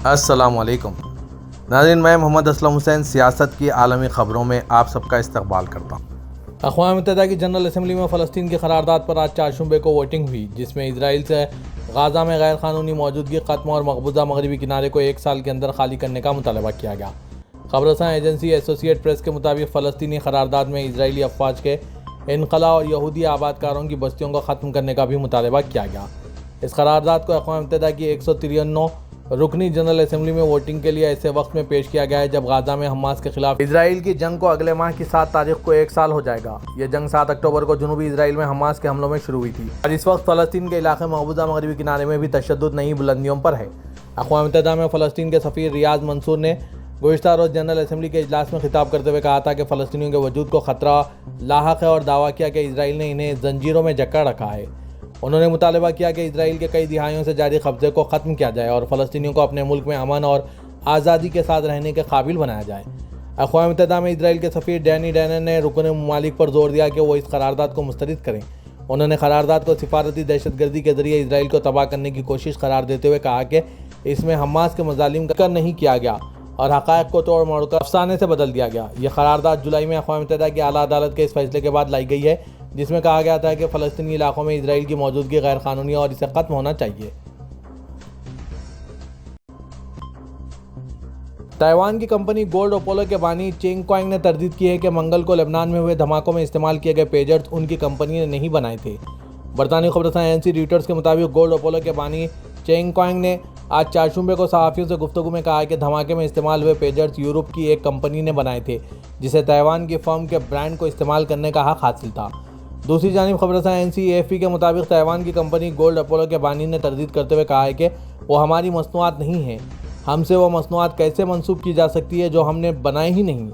السلام علیکم ناظرین، میں محمد اسلم حسین سیاست کی عالمی خبروں میں آپ سب کا استقبال کرتا ہوں۔ اقوام متحدہ کی جنرل اسمبلی میں فلسطین کی قرارداد پر آج چہارشنبے کو ووٹنگ ہوئی، جس میں اسرائیل سے غزہ میں غیر قانونی موجودگی ختم اور مقبوضہ مغربی کنارے کو 1 سال کے اندر خالی کرنے کا مطالبہ کیا گیا۔ خبر رساں ایجنسی ایسوسی ایٹ پریس کے مطابق فلسطینی قرارداد میں اسرائیلی افواج کے انخلا اور یہودی آباد کاروں کی بستیوں کو ختم کرنے کا بھی مطالبہ کیا گیا۔ اس قرارداد کو اقوام متحدہ کی 193 رکنی جنرل اسمبلی میں ووٹنگ کے لیے ایسے وقت میں پیش کیا گیا ہے جب غزہ میں حماس کے خلاف اسرائیل کی جنگ کو اگلے ماہ کی 7 تاریخ کو 1 سال ہو جائے گا۔ یہ جنگ 7 اکتوبر کو جنوبی اسرائیل میں حماس کے حملوں میں شروع ہوئی تھی اور اس وقت فلسطین کے علاقے مقبوضہ مغربی کنارے میں بھی تشدد نئی بلندیوں پر ہے۔ اقوام متحدہ میں فلسطین کے سفیر ریاض منصور نے گزشتہ روز جنرل اسمبلی کے اجلاس میں خطاب کرتے ہوئے کہا تھا کہ فلسطینیوں کے وجود کو خطرہ لاحق ہے اور دعویٰ کیا کہ اسرائیل نے انہیں زنجیروں میں جکڑ رکھا ہے۔ انہوں نے مطالبہ کیا کہ اسرائیل کے کئی دہائیوں سے جاری قبضے کو ختم کیا جائے اور فلسطینیوں کو اپنے ملک میں امن اور آزادی کے ساتھ رہنے کے قابل بنایا جائے۔ اقوام متحدہ میں اسرائیل کے سفیر ڈینی ڈینن نے رکن ممالک پر زور دیا کہ وہ اس قرارداد کو مسترد کریں۔ انہوں نے قرارداد کو سفارتی دہشت گردی کے ذریعے اسرائیل کو تباہ کرنے کی کوشش قرار دیتے ہوئے کہا کہ اس میں حماس کے مظالم کا ذکر نہیں کیا گیا اور حقائق کو توڑ موڑ کر افسانے سے بدل دیا گیا۔ یہ قرارداد جولائی میں اقوام متحدہ کی اعلیٰ عدالت کے اس فیصلے کے بعد لائی گئی ہے جس میں کہا گیا تھا کہ فلسطینی علاقوں میں اسرائیل کی موجودگی غیر قانونی اور اسے ختم ہونا چاہیے۔ تائیوان کی کمپنی گولڈ اپولو کے بانی چینگ کوانگ نے تردید کی ہے کہ منگل کو لبنان میں ہوئے دھماکوں میں استعمال کیے گئے پیجرز ان کی کمپنی نے نہیں بنائے تھے۔ برطانوی خبر رساں ایجنسی رویٹرز کے مطابق گولڈ اپولو کے بانی چینگ کوانگ نے آج چہارشنبے کو صحافیوں سے گفتگو میں کہا کہ دھماکے میں استعمال ہوئے پیجرز یورپ کی ایک کمپنی نے بنائے تھے جسے تائیوان کی فرم کے برانڈ کو استعمال کرنے کا حق حاصل تھا۔ دوسری جانب خبر رساں ایجنسی AFP کے مطابق تائیوان کی کمپنی گولڈ اپولو کے بانی نے تردید کرتے ہوئے کہا ہے کہ وہ ہماری مصنوعات نہیں ہیں، ہم سے وہ مصنوعات کیسے منسوب کی جا سکتی ہے جو ہم نے بنائی ہی نہیں۔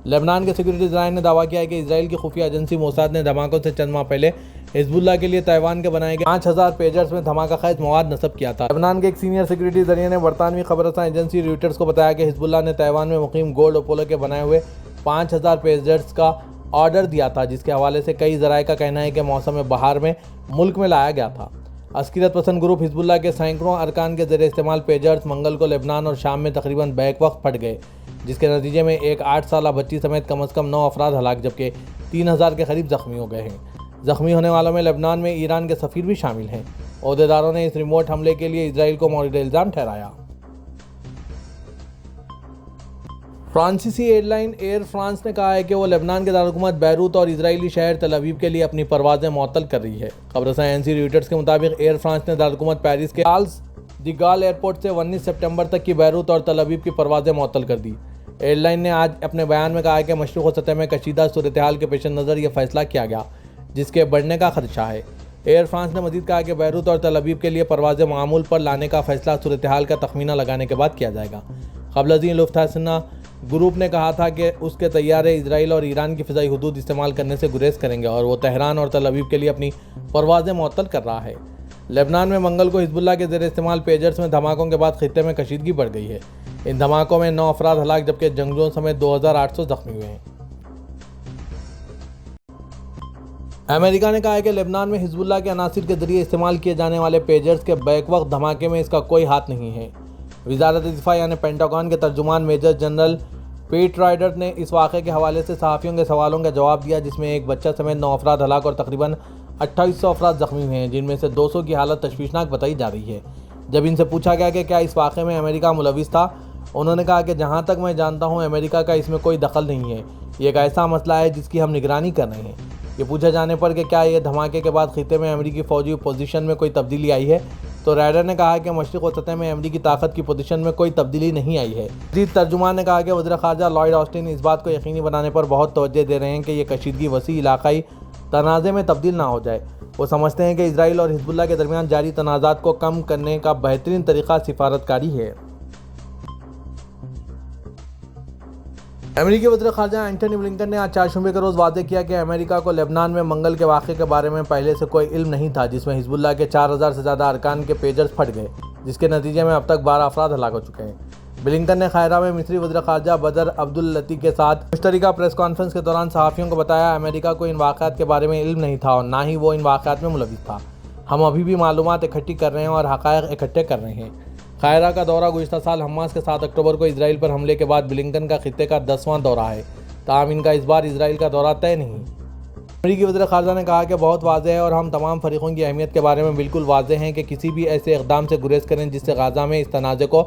لبنان کے سیکورٹی ذرائع نے دعویٰ کیا ہے کہ اسرائیل کی خفیہ ایجنسی موساد نے دھماکوں سے چند ماہ پہلے حزب اللہ کے لیے تائیوان کے بنائے گئے 5000 پیجرز میں دھماکہ خیز مواد نصب کیا تھا۔ لبنان کے ایک سینئر سیکورٹی ذریعے نے برطانوی خبر رساں ایجنسی رویٹرز کو بتایا کہ حزب اللہ نے تائیوان میں مقیم گولڈ اپولو کے بنائے ہوئے 5000 پیجرز کا آرڈر دیا تھا، جس کے حوالے سے کئی ذرائع کا کہنا ہے کہ موسم بہار میں ملک میں لایا گیا تھا۔ عسکریت پسند گروپ حزب اللہ کے سینکڑوں ارکان کے زیر استعمال پیجرز منگل کو لبنان اور شام میں تقریباً بیک وقت پھٹ گئے، جس کے نتیجے میں ایک 8 سالہ بچی سمیت کم از کم 9 افراد ہلاک جبکہ 3000 کے قریب زخمی ہو گئے ہیں۔ زخمی ہونے والوں میں لبنان میں ایران کے سفیر بھی شامل ہیں۔ عہدیداروں نے اس ریموٹ حملے کے لیے اسرائیل کو مورد الزام ٹھہرایا۔ فرانسیسی ایئر لائن ایئر فرانس نے کہا ہے کہ وہ لبنان کے دارالحکومت بیروت اور اسرائیلی شہر تل ابیب کے لیے اپنی پروازیں معطل کر رہی ہے۔ خبر رساں ایجنسی رویٹرز کے مطابق ایئر فرانس نے دارالحکومت پیرس کے چارلز دی گال ایئرپورٹ سے 19 سپٹمبر تک کی بیروت اور تل ابیب کی پروازیں معطل کر دی۔ ایئر لائن نے آج اپنے بیان میں کہا ہے کہ مشرق و سطح میں کشیدہ صورتحال کے پیش نظر یہ فیصلہ کیا گیا جس کے بڑھنے کا خدشہ ہے۔ ایئر فرانس نے مزید کہا کہ بیروت اور تل ابیب کے لیے پروازیں معمول پر لانے کا فیصلہ صورتحال کا تخمینہ لگانے کے بعد کیا جائے گا۔ قبل ازیں لوفتھانسا گروپ نے کہا تھا کہ اس کے طیارے اسرائیل اور ایران کی فضائی حدود استعمال کرنے سے گریز کریں گے اور وہ تہران اور تل ابیب کے لیے اپنی پروازیں معطل کر رہا ہے۔ لبنان میں منگل کو حزب اللہ کے زیر استعمال پیجرز میں دھماکوں کے بعد خطے میں کشیدگی بڑھ گئی ہے۔ ان دھماکوں میں 9 افراد ہلاک جبکہ جنگجوؤں سمیت 2800 زخمی ہوئے ہیں۔ امریکہ نے کہا ہے کہ لبنان میں حزب اللہ کے عناصر کے ذریعے استعمال کیے جانے والے پیجرز کے بیک وقت دھماکے میں اس کا کوئی ہاتھ نہیں ہے۔ وزارت دفاع یعنی پینٹاگون کے ترجمان میجر جنرل پیٹ رائڈر نے اس واقعے کے حوالے سے صحافیوں کے سوالوں کا جواب دیا جس میں ایک بچہ سمیت 9 افراد ہلاک اور تقریباً 2800 افراد زخمی ہوئے ہیں، جن میں سے 200 کی حالت تشویشناک بتائی جا رہی ہے۔ جب ان سے پوچھا گیا کہ کیا اس واقعے میں امریکہ ملوث تھا، انہوں نے کہا کہ جہاں تک میں جانتا ہوں امریکہ کا اس میں کوئی دخل نہیں ہے، یہ ایک ایسا مسئلہ ہے جس کی ہم نگرانی کر رہے ہیں۔ یہ پوچھا جانے پر کہ کیا یہ دھماکے کے بعد خطے میں امریکی فوجی پوزیشن میں کوئی تبدیلی آئی ہے تو رائڈر نے کہا کہ مشرق و سطح میں امریکی طاقت کی پوزیشن میں کوئی تبدیلی نہیں آئی ہے۔ مزید ترجمان نے کہا کہ وزیر خارجہ لائیڈ آسٹن اس بات کو یقینی بنانے پر بہت توجہ دے رہے ہیں کہ یہ کشیدگی وسیع علاقائی تنازع میں تبدیل نہ ہو جائے۔ وہ سمجھتے ہیں کہ اسرائیل اور حزب اللہ کے درمیان جاری تنازعات کو کم کرنے کا بہترین طریقہ سفارتکاری ہے۔ امریکی وزیر خارجہ اینٹونی بلنکن نے آج چہارشنبے کے روز واضح کیا کہ امریکہ کو لبنان میں منگل کے واقعے کے بارے میں پہلے سے کوئی علم نہیں تھا جس میں حزب اللہ کے 4000 سے زیادہ ارکان کے پیجرز پھٹ گئے، جس کے نتیجے میں اب تک 12 افراد ہلاک ہو چکے ہیں۔ بلنکن نے قاہرہ میں مصری وزیر خارجہ بدر عبداللطیف کے ساتھ مشترکہ پریس کانفرنس کے دوران صحافیوں کو بتایا امریکہ کو ان واقعات کے بارے میں علم نہیں تھا اور نہ ہی وہ ان واقعات میں ملوث تھا۔ ہم ابھی بھی معلومات اکٹھی کر رہے ہیں اور حقائق اکٹھے کر رہے ہیں۔ قاہرہ کا دورہ گزشتہ سال حماس کے 7 اکتوبر کو اسرائیل پر حملے کے بعد بلنکن کا خطے کا 10واں دورہ ہے، تاہم ان کا اس بار اسرائیل کا دورہ طے نہیں۔ امریکی وزیر خارجہ نے کہا کہ بہت واضح ہے اور ہم تمام فریقوں کی اہمیت کے بارے میں بالکل واضح ہیں کہ کسی بھی ایسے اقدام سے گریز کریں جس سے غزہ میں اس تنازع کو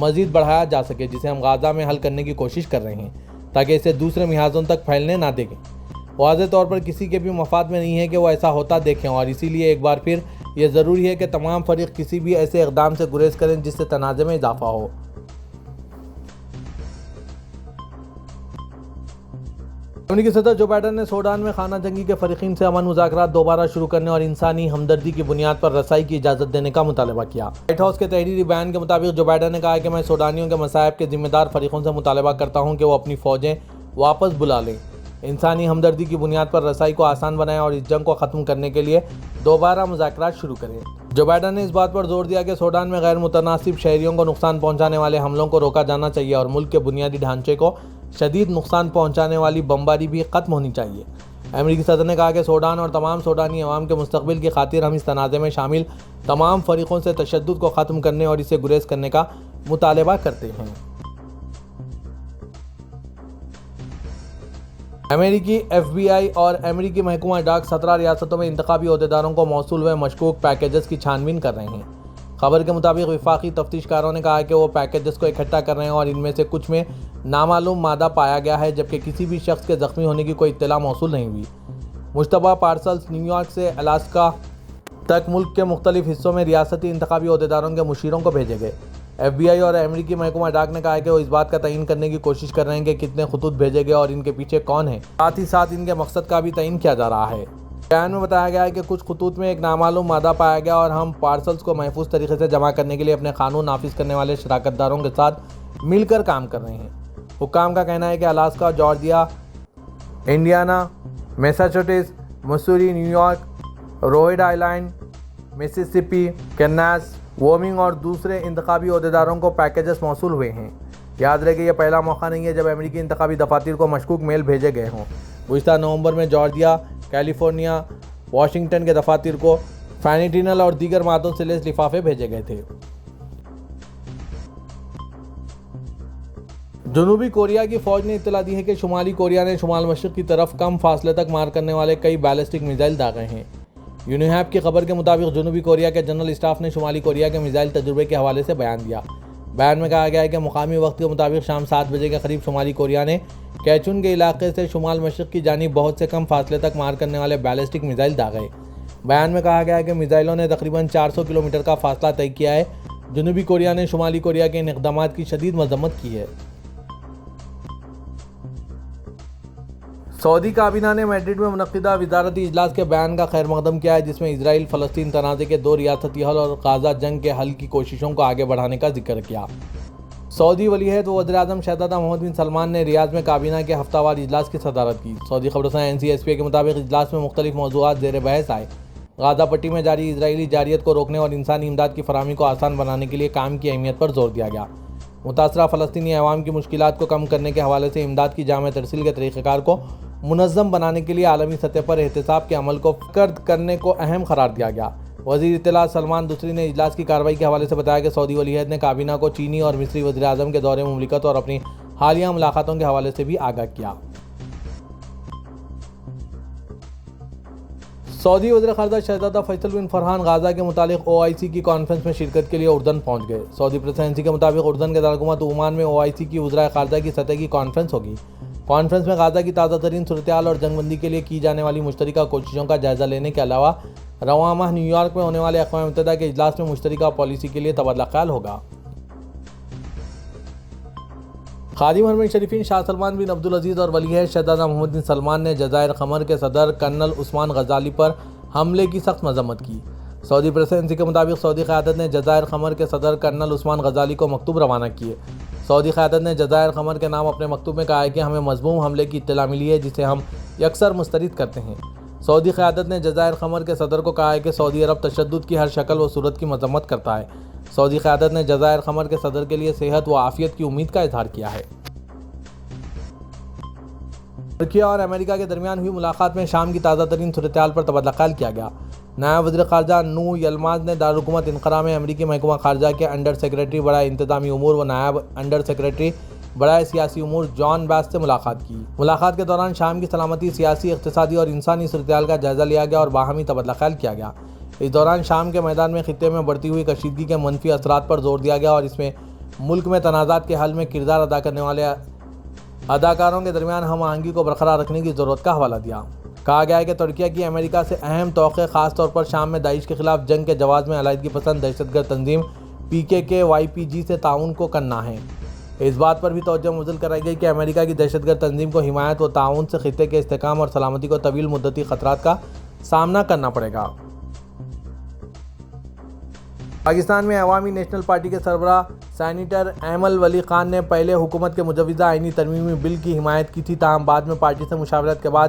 مزید بڑھایا جا سکے جسے ہم غزہ میں حل کرنے کی کوشش کر رہے ہیں، تاکہ اسے دوسرے محاذوں تک پھیلنے نہ دیں۔ واضح طور پر کسی کے بھی مفاد میں نہیں ہے کہ وہ ایسا ہوتا دیکھیں، اور اسی لیے ایک بار پھر یہ ضروری ہے کہ تمام فریق کسی بھی ایسے اقدام سے گریز کریں جس سے تنازع میں اضافہ ہو۔ امریکی صدر جو بائیڈن نے سوڈان میں خانہ جنگی کے فریقین سے امن مذاکرات دوبارہ شروع کرنے اور انسانی ہمدردی کی بنیاد پر رسائی کی اجازت دینے کا مطالبہ کیا۔ وائٹ ہاؤس کے تحریری بیان کے مطابق جو بائیڈن نے کہا کہ میں سوڈانیوں کے مصائب کے ذمہ دار فریقوں سے مطالبہ کرتا ہوں کہ وہ اپنی فوجیں واپس بلا لیں، انسانی ہمدردی کی بنیاد پر رسائی کو آسان بنائیں اور اس جنگ کو ختم کرنے کے لیے دوبارہ مذاکرات شروع کریں۔ جو بائیڈن نے اس بات پر زور دیا کہ سوڈان میں غیر متناسب شہریوں کو نقصان پہنچانے والے حملوں کو روکا جانا چاہیے اور ملک کے بنیادی ڈھانچے کو شدید نقصان پہنچانے والی بمباری بھی ختم ہونی چاہیے۔ امریکی صدر نے کہا کہ سوڈان اور تمام سوڈانی عوام کے مستقبل کی خاطر ہم اس تنازع میں شامل تمام فریقوں سے تشدد کو ختم کرنے اور اسے گریز کرنے کا مطالبہ کرتے ہیں۔ امریکی ایف بی آئی اور امریکی محکمہ ڈاک 17 ریاستوں میں انتخابی عہدیداروں کو موصول ہوئے مشکوک پیکیجز کی چھان بین کر رہے ہیں۔ خبر کے مطابق وفاقی تفتیش کاروں نے کہا کہ وہ پیکیجز کو اکٹھا کر رہے ہیں اور ان میں سے کچھ میں نامعلوم مادہ پایا گیا ہے، جبکہ کسی بھی شخص کے زخمی ہونے کی کوئی اطلاع موصول نہیں ہوئی۔ مشتبہ پارسلز نیو یارک سے الاسکا تک ملک کے مختلف حصوں میں ریاستی انتخابی عہدیداروں کے مشیروں کو بھیجے گئے۔ ایف بی آئی اور امریکی محکمہ ڈاک نے کہا کہ وہ اس بات کا تعین کرنے کی کوشش کر رہے ہیں کہ کتنے خطوط بھیجے گئے اور ان کے پیچھے کون ہیں، ساتھ ہی ساتھ ان کے مقصد کا بھی تعین کیا جا رہا ہے۔ بیان میں بتایا گیا ہے کہ کچھ خطوط میں ایک نامعلوم مادہ پایا گیا اور ہم پارسلز کو محفوظ طریقے سے جمع کرنے کے لیے اپنے قانون نافذ کرنے والے شراکت داروں کے ساتھ مل کر کام کر رہے ہیں۔ حکام کا کہنا ہے کہ Alaska, Georgia, Indiana, Massachusetts, Missouri, New York, Rhode Island, Mississippi, Kansas, Wyoming اور دوسرے انتخابی عہدیداروں کو پیکیجز موصول ہوئے ہیں۔ یاد رہے کہ یہ پہلا موقع نہیں ہے جب امریکی انتخابی دفاتر کو مشکوک میل بھیجے گئے ہوں۔ گزشتہ نومبر میں جارجیا، کیلیفورنیا، واشنگٹن کے دفاتر کو فینٹینل اور دیگر مادوں سے لیس لفافے بھیجے گئے تھے۔ جنوبی کوریا کی فوج نے اطلاع دی ہے کہ شمالی کوریا نے شمال مشرق کی طرف کم فاصلے تک مار کرنے والے کئی بیلسٹک میزائل داغے ہیں۔ یونیہیپ کی خبر کے مطابق جنوبی کوریا کے جنرل اسٹاف نے شمالی کوریا کے میزائل تجربے کے حوالے سے بیان دیا۔ بیان میں کہا گیا ہے کہ مقامی وقت کے مطابق شام 7 بجے کے قریب شمالی کوریا نے کیچن کے علاقے سے شمال مشرق کی جانب بہت سے کم فاصلے تک مار کرنے والے بیلسٹک میزائل داغے۔ بیان میں کہا گیا ہے کہ میزائلوں نے تقریباً 400 کلومیٹر کا فاصلہ طے کیا ہے۔ جنوبی کوریا نے شمالی کوریا کے ان اقدامات کی شدید مذمت کی ہے۔ سعودی کابینہ نے میڈرڈ میں منعقدہ وزارتی اجلاس کے بیان کا خیر مقدم کیا ہے، جس میں اسرائیل فلسطین تنازع کے 2 ریاستی حل اور غزہ جنگ کے حل کی کوششوں کو آگے بڑھانے کا ذکر کیا۔ سعودی ولی عہد و وزیر اعظم شہزادہ محمد بن سلمان نے ریاض میں کابینہ کے ہفتہ وار اجلاس کی صدارت کی۔ سعودی خبررساں NCSP کے مطابق اجلاس میں مختلف موضوعات زیر بحث آئے۔ غزہ پٹی میں جاری اسرائیلی جارحیت کو روکنے اور انسانی امداد کی فراہمی کو آسان بنانے کے لیے کام کی اہمیت پر زور دیا گیا۔ متاثرہ فلسطینی عوام کی مشکلات کو کم کرنے کے حوالے سے امداد کی جامع ترسیل کے طریقہ کار کو منظم بنانے کے لیے عالمی سطح پر احتساب کے عمل کو فرد کرنے کو اہم قرار دیا گیا۔ وزیر اطلاعات سلمان دوسری نے اجلاس کی کارروائی کے حوالے سے بتایا کہ سعودی ولی عہد نے کابینہ کو چینی اور مصری وزیر اعظم کے دورے مملکت اور اپنی حالیہ ملاقاتوں کے حوالے سے بھی آگاہ کیا۔ سعودی وزیر خارجہ شہزادہ فیصل بن فرحان غزہ کے متعلق OIC کی کانفرنس میں شرکت کے لیے اردن پہنچ گئے۔ سعودی پریس ایجنسی کے مطابق اردن کے دارالحکومت عمان میں OIC کی وزرائے خارجہ کی سطح کی کانفرنس ہوگی۔ کانفرنس میں غزہ کی تازہ ترین صورتحال اور جنگ بندی کے لیے کی جانے والی مشترکہ کوششوں کا جائزہ لینے کے علاوہ رواں ماہ نیو یارک میں ہونے والے اقوام متحدہ کے اجلاس میں مشترکہ پالیسی کے لیے تبادلہ خیال ہوگا۔ خادم حرمین شریفین شاہ سلمان بن عبدالعزیز اور ولی عہد شہزادہ محمد بن سلمان نے جزائر قمر کے صدر کرنل عثمان غزالی پر حملے کی سخت مذمت کی۔ سعودی پریس ایجنسی کے مطابق سعودی قیادت نے جزائر قمر کے صدر کرنل عثمان غزالی کو مکتوب روانہ کیے۔ سعودی قیادت نے جزائر قمر کے نام اپنے مکتوب میں کہا ہے کہ ہمیں مذموم حملے کی اطلاع ملی ہے جسے ہم یکسر مسترد کرتے ہیں۔ سعودی قیادت نے جزائر قمر کے صدر کو کہا ہے کہ سعودی عرب تشدد کی ہر شکل و صورت کی مذمت کرتا ہے۔ سعودی قیادت نے جزائر قمر کے صدر کے لیے صحت و عافیت کی امید کا اظہار کیا ہے۔ ترکیہ اور امریکہ کے درمیان ہوئی ملاقات میں شام کی تازہ ترین صورتحال پر تبادلہ خیال کیا گیا۔ نائب وزیر خارجہ نو یلماز نے دارالحکومت انقرہ میں امریکی محکمہ خارجہ کے انڈر سیکریٹری برائے انتظامی امور و نائب انڈر سیکریٹری برائے سیاسی امور جان بیس سے ملاقات کی۔ ملاقات کے دوران شام کی سلامتی، سیاسی، اقتصادی اور انسانی صورتحال کا جائزہ لیا گیا اور باہمی تبادلہ خیال کیا گیا۔ اس دوران شام کے میدان میں خطے میں بڑھتی ہوئی کشیدگی کے منفی اثرات پر زور دیا گیا اور اس میں ملک میں تنازعات کے حل میں کردار ادا کرنے والے اداکاروں کے درمیان ہم آہنگی کو برقرار رکھنے کی ضرورت کا حوالہ دیا۔ کہا گیا ہے کہ ترکیہ کی امریکہ سے اہم توقع خاص طور پر شام میں داعش کے خلاف جنگ کے جواز میں علیحدگی پسند دہشت گرد تنظیم PKK-YPG سے تعاون کو کرنا ہے۔ اس بات پر بھی توجہ مبذول کرائی گئی کہ امریکہ کی دہشت گرد تنظیم کو حمایت و تعاون سے خطے کے استحکام اور سلامتی کو طویل مدتی خطرات کا سامنا کرنا پڑے گا۔ پاکستان میں عوامی نیشنل پارٹی کے سربراہ سینیٹر ایمل ولی خان نے پہلے حکومت کے مجوزہ آئینی ترمیمی بل کی حمایت کی تھی، تاہم بعد میں پارٹی سے مشاورت کے بعد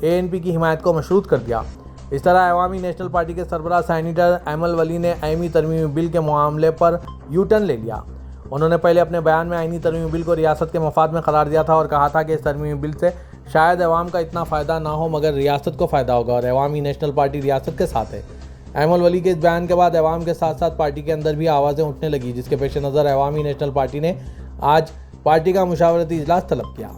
ANP کی حمایت کو مشروط کر دیا۔ اس طرح عوامی نیشنل پارٹی کے سربراہ سینیٹر ایمل ولی نے آئینی ترمیمی بل کے معاملے پر یو ٹرن لے لیا۔ انہوں نے پہلے اپنے بیان میں آئینی ترمیمی بل کو ریاست کے مفاد میں قرار دیا تھا اور کہا تھا کہ اس ترمیمی بل سے شاید عوام کا اتنا فائدہ نہ ہو مگر ریاست کو فائدہ ہوگا اور عوامی نیشنل پارٹی ریاست کے ساتھ ہے۔ ایمل ولی کے اس بیان کے بعد عوام کے ساتھ ساتھ پارٹی کے اندر بھی آوازیں اٹھنے لگی، جس کے پیش نظر عوامی نیشنل پارٹی نے آج پارٹی کا مشاورتی اجلاس طلب کیا۔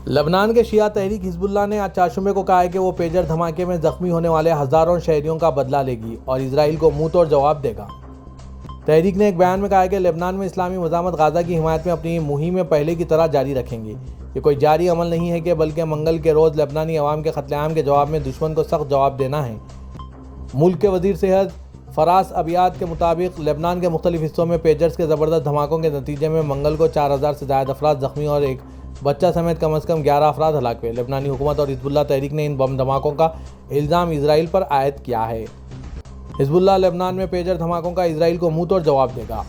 لبنان کے شیعہ تحریک حزب اللہ نے آج چہارشنبے کو کہا ہے کہ وہ پیجر دھماکے میں زخمی ہونے والے ہزاروں شہریوں کا بدلہ لے گی اور اسرائیل کو منہ توڑ جواب دے گا۔ تحریک نے ایک بیان میں کہا ہے کہ لبنان میں اسلامی مزاحمت غزہ کی حمایت میں اپنی مہم پہلے کی طرح جاری رکھیں گے۔ یہ کوئی جاری عمل نہیں ہے کہ بلکہ منگل کے روز لبنانی عوام کے قتل عام کے جواب میں دشمن کو سخت جواب دینا ہے۔ ملک کے وزیر صحت فراس ابیات کے مطابق لبنان کے مختلف حصوں میں پیجرز کے زبردست دھماکوں کے نتیجے میں منگل کو 4000 سے زائد افراد زخمی اور ایک بچہ سمیت کم از کم 11 افراد ہلاک ہوئے۔ لبنانی حکومت اور حزب اللہ تحریک نے ان بم دھماکوں کا الزام اسرائیل پر عائد کیا ہے۔ حزب اللہ لبنان میں پیجر دھماکوں کا اسرائیل کو منہ توڑ جواب دے گا۔